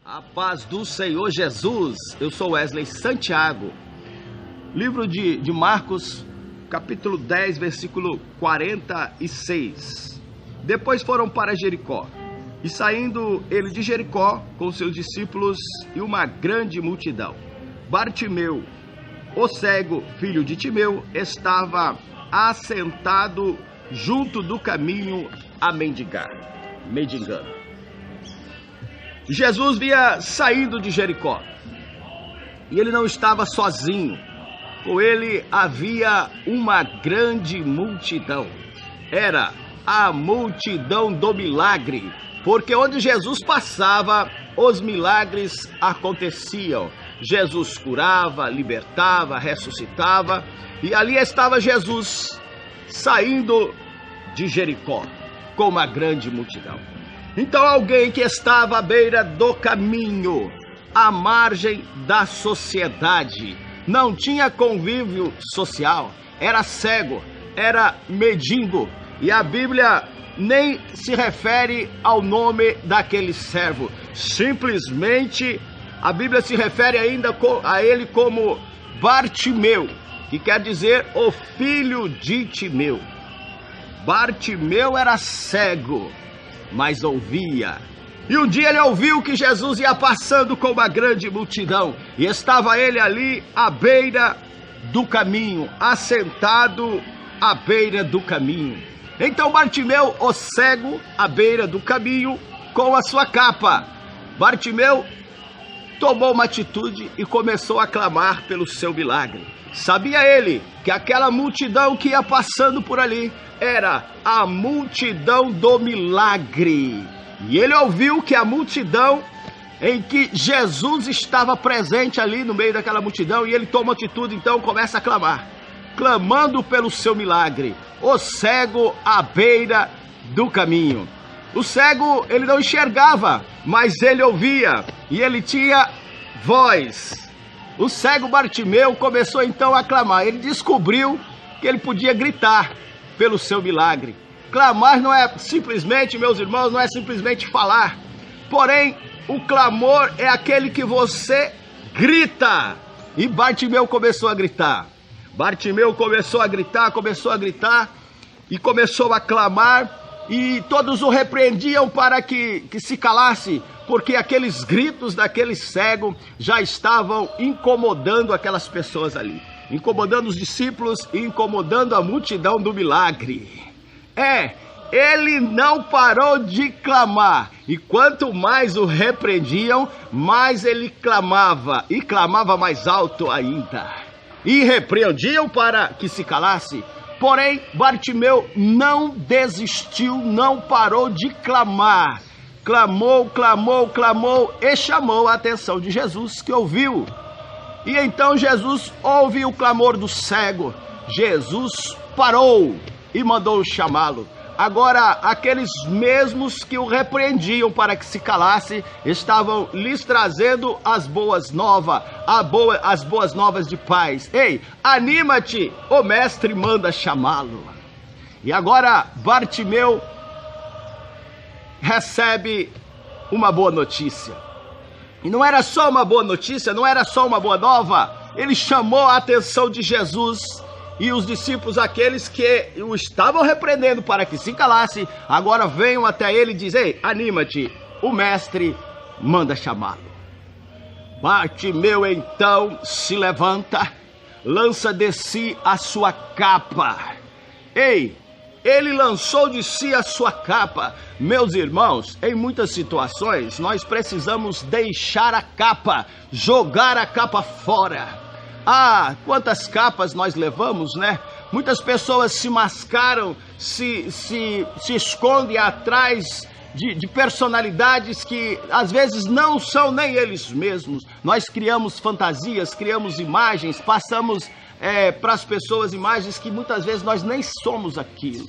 A paz do Senhor Jesus, eu sou Wesley Santiago. Livro de Marcos, capítulo 10, versículo 46. Depois foram para Jericó, e saindo ele de Jericó com seus discípulos e uma grande multidão, Bartimeu, o cego, filho de Timeu, estava assentado junto do caminho a mendigando. Jesus vinha saindo de Jericó, e ele não estava sozinho. Com ele havia uma grande multidão. Era a multidão do milagre, porque onde Jesus passava, os milagres aconteciam. Jesus curava, libertava, ressuscitava, e ali estava Jesus saindo de Jericó com uma grande multidão. Então alguém que estava à beira do caminho, à margem da sociedade, não tinha convívio social, era cego, era mendigo, e a Bíblia nem se refere ao nome daquele servo. Simplesmente a Bíblia se refere ainda a ele como Bartimeu, que quer dizer o filho de Timeu. Bartimeu era cego, mas ouvia. E um dia ele ouviu que Jesus ia passando com uma grande multidão, e estava ele ali à beira do caminho, assentado à beira do caminho. Então Bartimeu, o cego, à beira do caminho, com a sua capa. Bartimeu tomou uma atitude e começou a clamar pelo seu milagre. Sabia ele que aquela multidão que ia passando por ali era a multidão do milagre. E ele ouviu que a multidão em que Jesus estava presente ali no meio daquela multidão, e ele toma atitude, então começa a clamar, clamando pelo seu milagre. O cego à beira do caminho. O cego, ele não enxergava, mas ele ouvia, e ele tinha voz. O cego Bartimeu começou então a clamar. Ele descobriu que ele podia gritar pelo seu milagre. Clamar não é simplesmente, meus irmãos, não é simplesmente falar. Porém, o clamor é aquele que você grita. E Bartimeu começou a gritar. Bartimeu começou a gritar e começou a clamar. E todos o repreendiam para que se calasse, porque aqueles gritos daquele cego já estavam incomodando aquelas pessoas ali, incomodando os discípulos e incomodando a multidão do milagre. Ele não parou de clamar, e quanto mais o repreendiam, mais ele clamava, e clamava mais alto ainda. E repreendiam para que se calasse. Porém, Bartimeu não desistiu, não parou de clamar. Clamou e chamou a atenção de Jesus, que ouviu. E então Jesus ouve o clamor do cego. Jesus parou e mandou chamá-lo. Agora, aqueles mesmos que o repreendiam para que se calasse, estavam lhes trazendo as boas novas, as boas novas de paz. Ei, anima-te, o mestre manda chamá-lo. E agora Bartimeu recebe uma boa notícia. E não era só uma boa notícia, não era só uma boa nova. Ele chamou a atenção de Jesus. E os discípulos, aqueles que o estavam repreendendo para que se calasse, agora venham até ele e dizem: ei, anima-te, o mestre manda chamá-lo. Bartimeu então se levanta, lança de si a sua capa. Ei, ele lançou de si a sua capa. Meus irmãos, em muitas situações nós precisamos deixar a capa, jogar a capa fora. Ah, quantas capas nós levamos, né? Muitas pessoas se mascaram, se escondem atrás de personalidades que às vezes não são nem eles mesmos. Nós criamos fantasias, criamos imagens, passamos para as pessoas imagens que muitas vezes nós nem somos aquilo.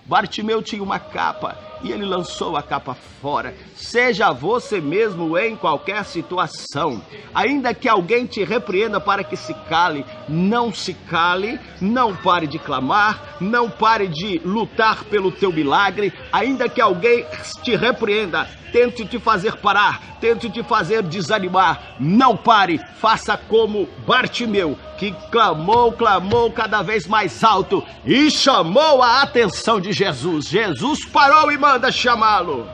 Bartimeu tinha uma capa e ele lançou a capa fora. Seja você mesmo em qualquer situação. Ainda que alguém te repreenda para que se cale, não se cale, não pare de clamar, não pare de lutar pelo teu milagre. Ainda que alguém te repreenda, tente te fazer parar, tente te fazer desanimar, não pare, faça como Bartimeu, que clamou cada vez mais alto e chamou a atenção de Jesus. Jesus parou e manda chamá-lo.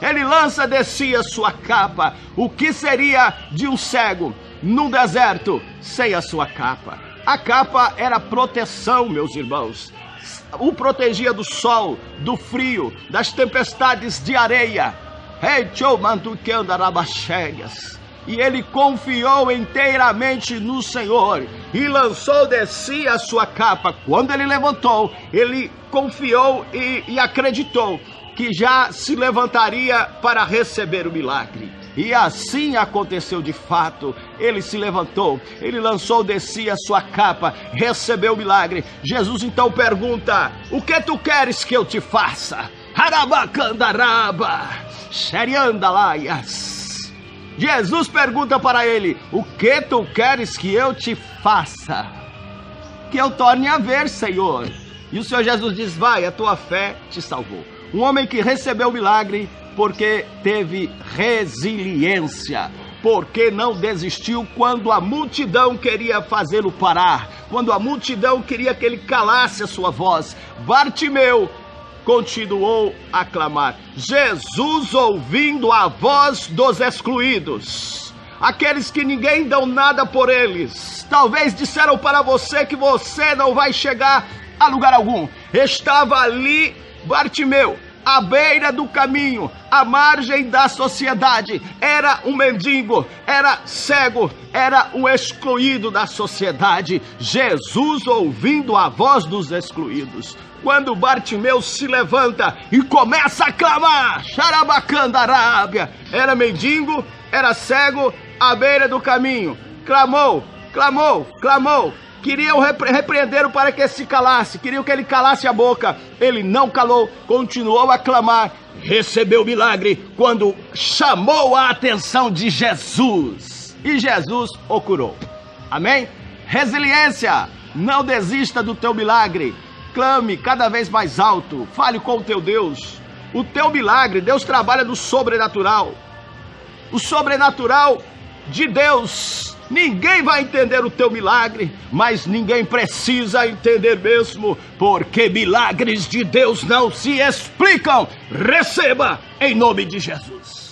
Ele lança de si a sua capa. O que seria de um cego num deserto sem a sua capa? A capa era proteção, meus irmãos. O protegia do sol, do frio, das tempestades de areia. E ele confiou inteiramente no Senhor e lançou de si a sua capa. Quando ele levantou, ele confiou e acreditou que já se levantaria para receber o milagre. E assim aconteceu de fato. Ele se levantou, ele lançou de si a sua capa, recebeu o milagre. Jesus então pergunta: o que tu queres que eu te faça? Harabacandaraba, xeriandalaias. Jesus pergunta para ele: o que tu queres que eu te faça? Que eu torne a ver, Senhor. E o Senhor Jesus diz: vai, a tua fé te salvou. Um homem que recebeu o milagre porque teve resiliência, porque não desistiu quando a multidão queria fazê-lo parar, quando a multidão queria que ele calasse a sua voz. Bartimeu continuou a clamar. Jesus, ouvindo a voz dos excluídos, aqueles que ninguém dão nada por eles, talvez disseram para você que você não vai chegar a lugar algum. Estava ali Bartimeu, à beira do caminho, à margem da sociedade. Era um mendigo, era cego, era um excluído da sociedade. Jesus ouvindo a voz dos excluídos. Quando Bartimeu se levanta e começa a clamar, xarabacandarábia, era mendigo, era cego, à beira do caminho. Clamou, clamou, clamou. Queriam repreender-o para que se calasse, queriam que ele calasse a boca. Ele não calou, continuou a clamar, recebeu o milagre quando chamou a atenção de Jesus. E Jesus o curou. Amém? Resiliência, não desista do teu milagre. Clame cada vez mais alto, fale com o teu Deus. O teu milagre, Deus trabalha no sobrenatural. O sobrenatural de Deus. Ninguém vai entender o teu milagre, mas ninguém precisa entender mesmo, porque milagres de Deus não se explicam. Receba em nome de Jesus.